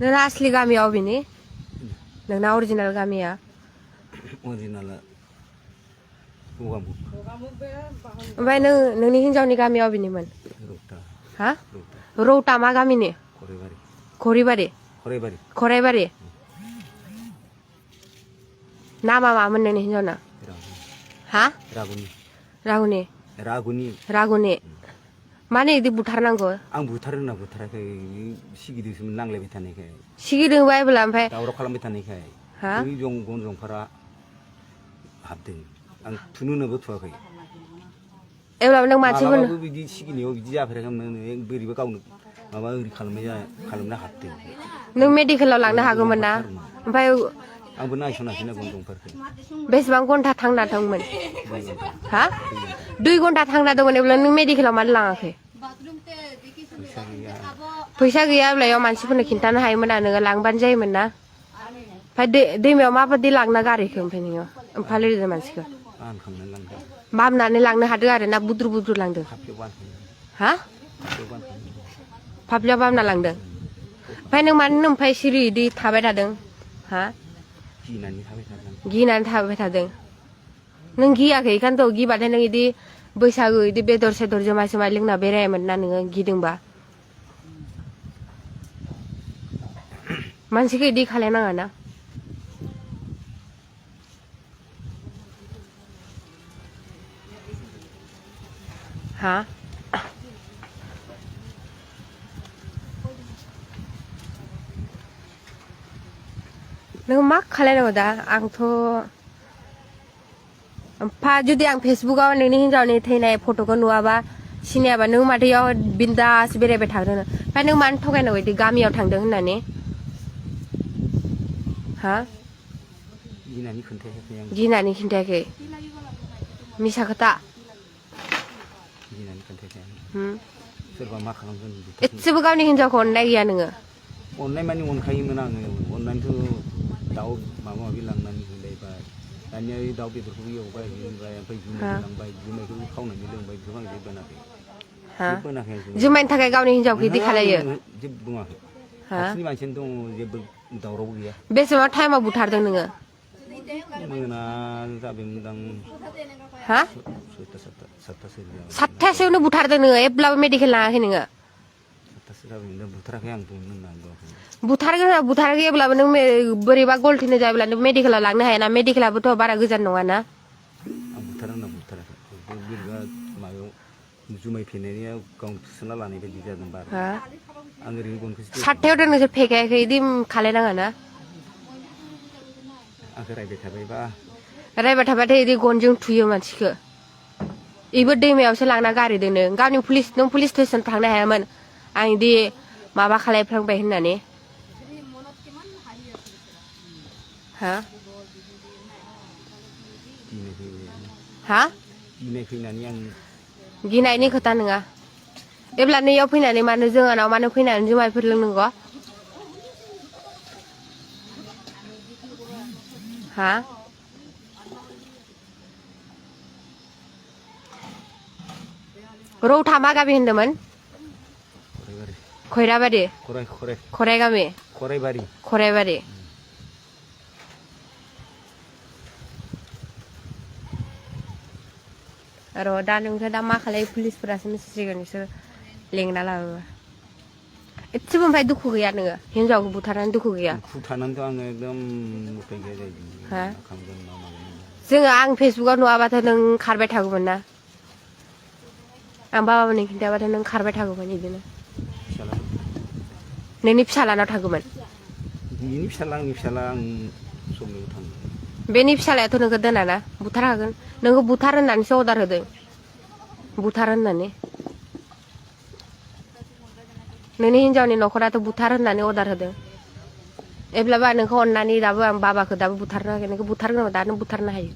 नोंना असलि गामिया अबेनि नोंना अरिजिनेल गामिया अरिजिनेला गगामुग ओमफ्राय नोंनि हिनजावनि गामिया अबेनिमोन रौता हा रौता मा गामिनि खराइबारि खरिबारि खराइबारि खराइबारि नामा मामोन नोंनि हिनजावना हा रागुनि राहुनि रागुनि रागुनि मानो इदि बुथारनांगौ आं बुथारो होनना बुथाराखै सिगिदोंसोमोन नांलायबाय थानायखाय सिगिदों बायबोला ओमफ्राय दावराव खालामबाय थानायखाय हा बै गन जंफारा हाबदों आं थुनोबो थुवाखै एब्लाबो नों मानसिफोरनो मालाबाबो बिदि सिगिनायाव बिदि जाफेराखैमोन बोरैबा गावनो माबा ओरै खालामना हाबदों नों मेडिकेलाव लांनो हागौमोन ना ओमफ्राय आंबो नायसनाखैना गन जंफारखौ बेसेबां घन्टा थांना दंमोन हा 2 घन्टा थांना दंमोन अब्ला नों मेडिकेलाव मानो लाङाखै फैसा गैया अब्ला मानसिफोरनो खिन्थानो हायोमोन ना नोङो लांबानो जायोमोन ना ओमफ्राय दैमायाव माबायदि लांना गारिखौ ओमफ्राय नोङो फालिदो मानसिखौ बामनानै लांनो हादों आरो ना बुद्रु बुद्रु लांदों हा फाफ्लियाव बामना लांदों ओमफ्राय नों मानो ओमफ्राय सिरि इदि थाबाय थादों हा गिनानै थाबाय थादों नों गियाखै बेखायनोथ' गिबाथाय नों इदि बैसागु इदि बेदर सेदर जुमाय सुमाय लोंना बेरायामोन ना नोङो गिदोंबा मानसिखौ इदि खालायनाङा ना हा नों मा खालायनांगौ दा आंथ' ओमफ्राय जुदि आं फेसबुकाव नोंनि हिनजावनि थैनाय फट'खौ नुवाबा सिनायाबा नों माथो इयाव बिन्दास बेरायबाय थागोन ओमफ्राय नों मानो थगायनांगौ इदि गामियाव थांदों होननानै हा गिनानै खिन्थायाखै मिसा खोथा सोरबा मा खालामगोन एसेबो गावनि हिनजावखौ अननाय गैया नोङो अननाय मानि अनखायोमोन आङो अननानैथ' दाउ माबा माबि लांनानै होलायबाय दानिया दाउ बेदरखौबो एवबाय होबाय ओमफ्राय जुमायबो लांबाय जुमायखौबो खावनानै लोंबाय बेखौ आं जेबो होनाखै जुमायनि थाखाय गावनि हिनजावखौ इदि खालायो जेबो बुङाखै खाथिनि मानसियानो दङ जेबो दावरावबो गैया बेसेबां टाइमाव बुथारदों नोङो मोना जाबायमोनदां हा 7थासोआवनो बुथारदों नोङो एब्लाबो मेडिकेल लाङाखै नोङो 7थासो जाबायमोन बुथाराखै आं बुथारगोन बुथाराखै अब्लाबो नों बोरैबा गलथिनो जायोब्ला नों मेडिकेलाव लांनो हायाना मेडिकेलाबोथ' बारा गोजान नङाना आं बुथारा होनना बुथाराखै बोरैबा माबायाव जुमाय फेनाया गावनो थुसोना लानाय बायदि जादों बारा आं ओरैनो गनखौसो 7थायावथ' नोंसोर फेखायाखै इदि खालायनाङा ना आंखौ रायबाय थाबायबा रायबाय थाबाथाय इदि गनजों थुयो मानसिखौ इबो दैमायावसो लांना गारहैदों नों पुलिस स्टेसन थांनो हायामोन आं इदि माबा खालायफ्लांबाय होननानै हा हा गिनायनि खोथा नङा एब्ला नैयाव फैनानै मानो जोंहानाव मानो फैनानै जुमायफोर लोंनांगौ हा रौता मा गामि होनदोंमोन खैराबारि खराइ गामि खराइबारि र' दा नोंखौ दा मा खालायो पुलिसफोरासो मिथिसिगोन बिसोर लेंना लाबोबा एसेबो ओमफ्राय दुखु गैया नोङो हिनजावखौ बुथारनानै दुखु गैया बुथारनानैथ' आङो एकदम उफाय गैया जाहैदों जोङो आं फेसबुकाव नुवाबाथ' नों खारबाय थागौमोन ना आं बाबामोननो खिन्थाबाथ' नों खारबाय थागौमोन बिदिनो नोंनि फिसालानाव थागौमोन बिनि फिसाला आंनि फिसाला आं सबनोबो थाङो बेनि फिसालायाथ' नोंखौ दोनाना बुथारखागोन नोंखौ बुथार होननानैसो अर्डार होदों बुथार होननानै नोंनि हिनजावनि न'खराथ' बुथार होननानै अर्डार होदों एब्लाबो आं नोंखौ अननानै दाबो आं बाबाखौ दाबो बुथारनो हायाखै नोंखौ बुथारगोन दानो बुथारनो हायो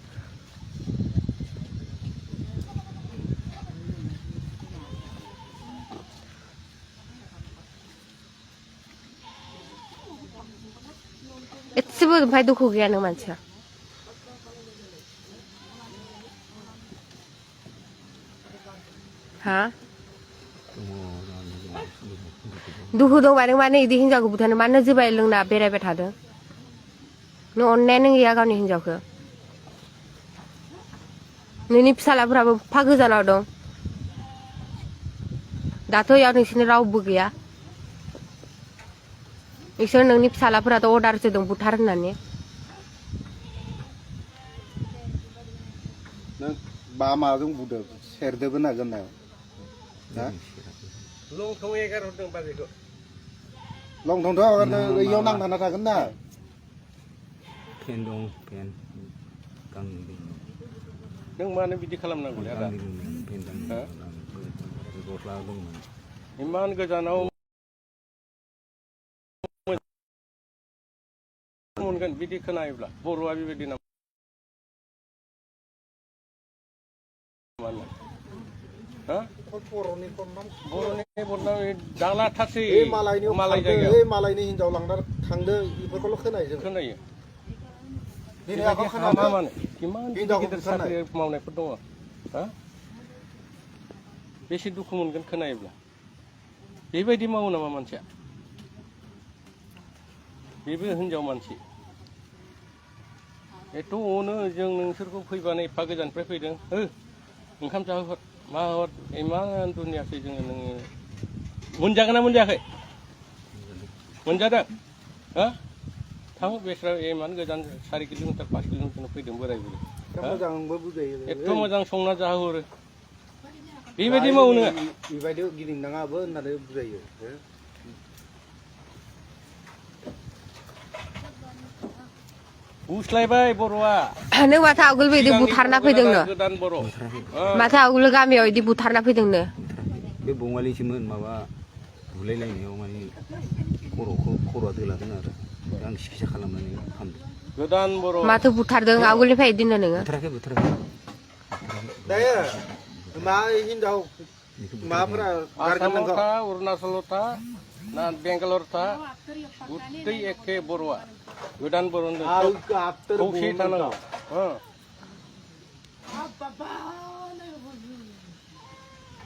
एसेबो ओमफ्राय दुखु गैया नों मानसिया हा दुखु दंबा नों मानो इदि हिनजावखौ बुथारनो मानो जुमाय लोंना बेरायबाय थादों नों अननायानो गैया गावनि हिनजावखौ नोंनि फिसालाफोराबो फा गोजानाव दं दाथ' इयाव नोंसोरनि रावबो गैया इसोर नोंनि फिसालाफोराथ' अर्डारसो दं बुथार होननानै नों बा माजों बुदों सेरदोबो ना गोनायाव ना लंथं एगार हरदों बाजैखौ लंथंथ' इयाव नांथाना थागोन ना फेन दं फेन गांनै नों मानो बिदि खालामनांगौ आदा फेन गस्ला दंमोन इमान गोजानाव मोनगोन बिदि खोनायोब्ला बर'आ बेबायदि नामा बर'नि बर'नाव दालाथारसै मालायनि मालाय जायगायाव मालायनि हिनजाव लांना थांदो बेफोरखौल' खोनायो जों खोनायो दिनै बेबायदि आखाव हामा खोनादों मानो इमान गिदिर गिदिर साख्रि मावनायफोर दङ बेसे दुखु मोनगोन खोनायोब्ला बेबायदि मावो नामा मानसिया बेबो हिनजाव मानसि एथ' अनो जों नोंसोरखौ फैबानो एफा गोजाननिफ्राय फैदों ओंखाम जाहोहर मा हर इमान दुनियासै जोङो नोङो मोनजागोन ना मोनजायाखै मोनजादों थां बेस्रा इमान गोजान 4 किल'मिटार 5 किल'मिटार फैदों बोराय बुरै मोजांबो बुजायो एथ' मोजां संना जाहोहरो बेबायदि मावो नोङो बेबायदि गिदिंनाङाबो होननानै बुजायो बुस्लायबाय बर'आ नों माथो आवगोल बिदि बुथारना फैदोंनो गोदान बर' माथो आवगोल गामियाव इदि बुथारना फैदोंनो बे बङालिसोमोन माबा बुलायलायनायाव माने खर'आ दोलादों आरो आं सिकित्सा खालामनानै फाहामदों गोदान बर' माथो बुथारदों आवगोलनिफ्राय इदिनो नोङो बुथाराखै दायो मा हिनजाव माबाफोरा गारगोन आसामाव नोंखौ था अरुणाचलाव था ना बेंगालर था गुतै एखे बर'आ गोदान बर' खौसे थानांगौ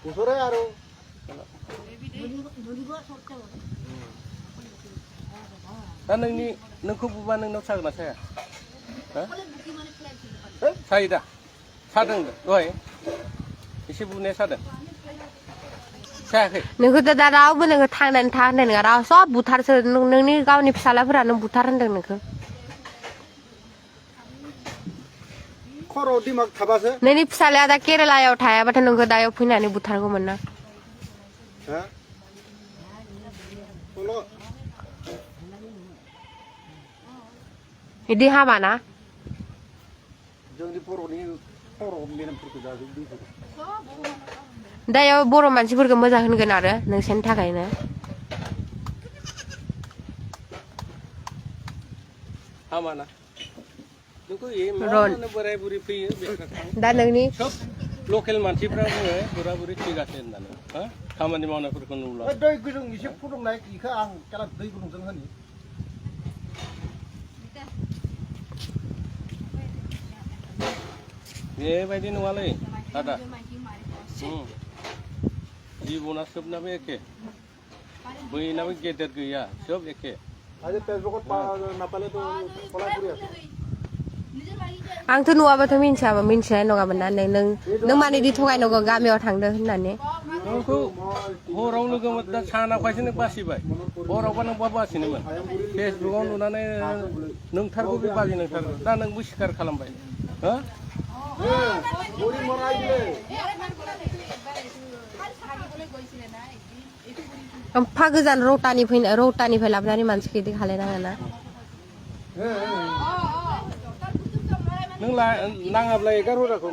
ওচৰে আৰু दा नोंखौ बुबा नोंनाव सागोन ना साया सायो दा सादों दहाय एसे बुनाया सादों सायाखै नोंखौ दा रावबो नोङो थांनानै था होननाय नङा राव सब बुथारसो नोंनि गावनि फिसालाफोरानो बुथार होनदों नोंखौ खर' दिमाग थाबासो नोंनि फिसालाया दा केरेलायाव थायाबाथाय नोंखौ दायाव फैनानै बुथारगौमोन ना बिदि हामा ना जोंनि बर'नि खर' मेलेमफोरखौ जाजोबदों दायाव बर' मानसिफोरखौ मोजां होनगोन आरो नोंसोरनि थाखायनो हामा ना नोंखौ इमानो बोराय बुरि फैयो दा नोंनि सब लकेल मानसिफ्रा बुङो बोराय बुरि थैगासिनो होननानै खामानि मावनायफोरखौ नुला दै गुदुं एसे फुदुंनाय बेखौ आं केला दै गुदुंजों होनि बेबायदि नङालै आदा जिबना सोबनाबो एखे बयनाबो गेदेर गैया सब एखे आज फेसबुकत नापालेथ' कलापुरि আছে आंथ' नुवाबाथ' मिन्थिनाय नङामोन ना नों मानो इदि थगायनांगौ गामियाव थांदों होननानै नोंखौ हराव लोगो दा सानाखायसो नों बासिबाय हरावबा नों बहा बासिनोमोन फेसबुकाव नुनानै नोंथारगौ बे बाजि नोंथारगौ दा नोंबो सिखार खालामबाय एफा गोजान रौतानिफ्राय लाबोनानै मानसिखौ इदि खालायनाङा ना नों नाङाब्ला 11 हराखौ